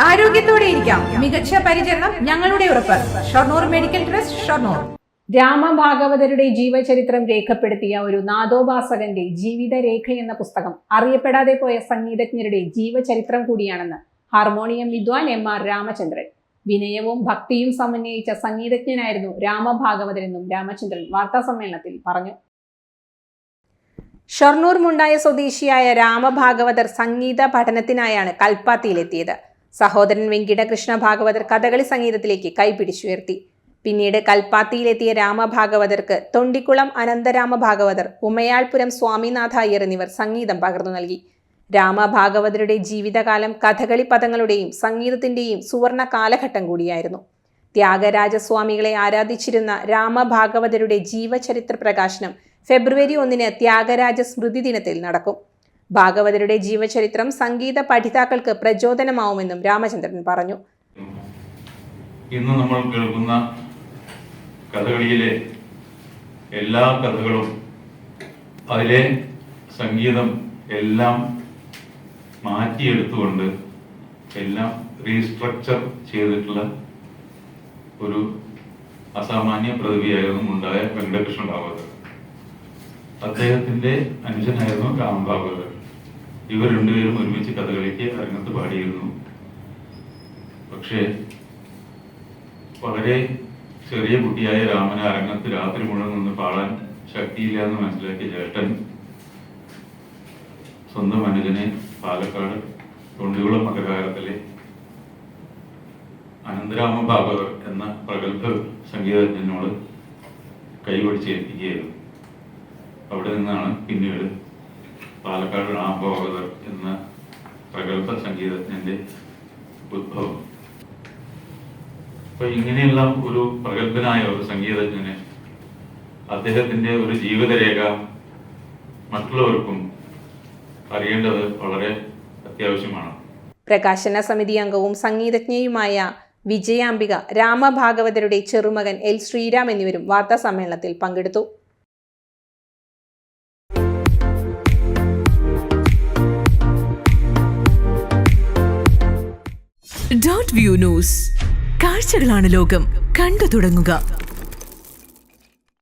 ആരോഗ്യത്തോടെ ഇരിക്കാം. മികച്ച പരിചരണം ഞങ്ങളുടെ ഉറപ്പ്. Shoranur medical trust, Shoranur. രാമഭാഗവതരുടെ ജീവചരിത്രം രേഖപ്പെടുത്തിയ ഒരു നാദോപാസകന്റെ ജീവിതരേഖ എന്ന പുസ്തകം അറിയപ്പെടാതെ പോയ സംഗീതജ്ഞരുടെ ജീവചരിത്രം കൂടിയാണെന്ന് ഹാർമോണിയം വിദ്വാൻ എം.ആർ. രാമചന്ദ്രൻ. വിനയവും ഭക്തിയും സമന്വയിച്ച സംഗീതജ്ഞനായിരുന്നു രാമഭാഗവതരെന്നും രാമചന്ദ്രൻ വാർത്താസമ്മേളനത്തിൽ പറഞ്ഞു. ഷൊർണൂർ മുണ്ടായ സ്വദേശിയായ രാമഭാഗവതർ സംഗീത പഠനത്തിനായാണ് കൽപ്പാത്തിയിലെത്തിയത്. സഹോദരൻ വെങ്കിടകൃഷ്ണ ഭാഗവതർ കഥകളി സംഗീതത്തിലേക്ക് കൈപിടിച്ചുയർത്തി. പിന്നീട് കൽപ്പാത്തിയിലെത്തിയ രാമഭാഗവതർക്ക് തൊണ്ടിക്കുളം അനന്തരാമ ഭാഗവതർ, ഉമയാൾപുരം സ്വാമിനാഥ അയ്യർ എന്നിവർ സംഗീതം പകർന്നു നൽകി. രാമഭാഗവതരുടെ ജീവിതകാലം കഥകളി പദങ്ങളുടെയും സംഗീതത്തിന്റെയും സുവർണ കാലഘട്ടം കൂടിയായിരുന്നു. ത്യാഗരാജസ്വാമികളെ ആരാധിച്ചിരുന്ന രാമഭാഗവതരുടെ ജീവചരിത്ര പ്രകാശനം ഫെബ്രുവരി 1 ത്യാഗരാജ സ്മൃതി ദിനത്തിൽ നടക്കും. ഭാഗവതരുടെ ജീവചരിത്രം സംഗീത പഠിതാക്കൾക്ക് പ്രചോദനമാവുമെന്നും രാമചന്ദ്രൻ പറഞ്ഞു. ഇന്ന് നമ്മൾ കേൾക്കുന്ന കഥകളിയിലെ എല്ലാ കഥകളും, അതിലെ സംഗീതം എല്ലാം മാറ്റിയെടുത്തുകൊണ്ട് എല്ലാം റീസ്ട്രക്ചർ ചെയ്തിട്ടുള്ള ഒരു അസാമാന്യ പ്രതിഭയായിരുന്നു ഉണ്ടായ വെങ്കടകൃഷ്ണ ഭാഗവതർ. അദ്ദേഹത്തിന്റെ അനുജനായിരുന്നു രാമഭാഗവതർ. ഇവർ രണ്ടുപേരും ഒരുമിച്ച് കഥകളിക്ക് അരങ്ങത്ത് പാടിയിരുന്നു. പക്ഷേ വളരെ ചെറിയ കുട്ടിയായ രാമന് അരങ്ങത്ത് രാത്രി മുഴുവൻ നിന്ന് പാടാൻ ശക്തിയില്ല എന്ന് മനസ്സിലാക്കിയ ചേട്ടൻ സ്വന്തം അനുജനെ പാലക്കാട് തൊണ്ടികുളം അഗ്രഹാരത്തിലെ അനന്തരാമ ഭാഗവതർ എന്ന പ്രഗത്ഭ സംഗീതജ്ഞനോട് കൈപിടിച്ചേൽപ്പിക്കുകയായിരുന്നു. അവിടെ നിന്നാണ് പിന്നീട് പാലക്കാട് രാമഭാഗവതർ എന്ന പ്രഗത്ഭ സംഗീതജ്ഞന്റെ ഉദ്ഭവം. അപ്പൊ ഇങ്ങനെയുള്ള ഒരു പ്രഗത്ഭനായ ഒരു സംഗീതജ്ഞന് അദ്ദേഹത്തിന്റെ ഒരു ജീവിതരേഖ മറ്റുള്ളവർക്കും അറിയേണ്ടത് വളരെ അത്യാവശ്യമാണ്. പ്രകാശന സമിതി അംഗവും സംഗീതജ്ഞയുമായ വിജയാംബിക, രാമഭാഗവതരുടെ ചെറുമകൻ എൽ ശ്രീരാം എന്നിവരും വാർത്താ സമ്മേളനത്തിൽ പങ്കെടുത്തു. Dot view news. കാഴ്ചകളാണ് ലോകം. കണ്ടു തുടങ്ങുക.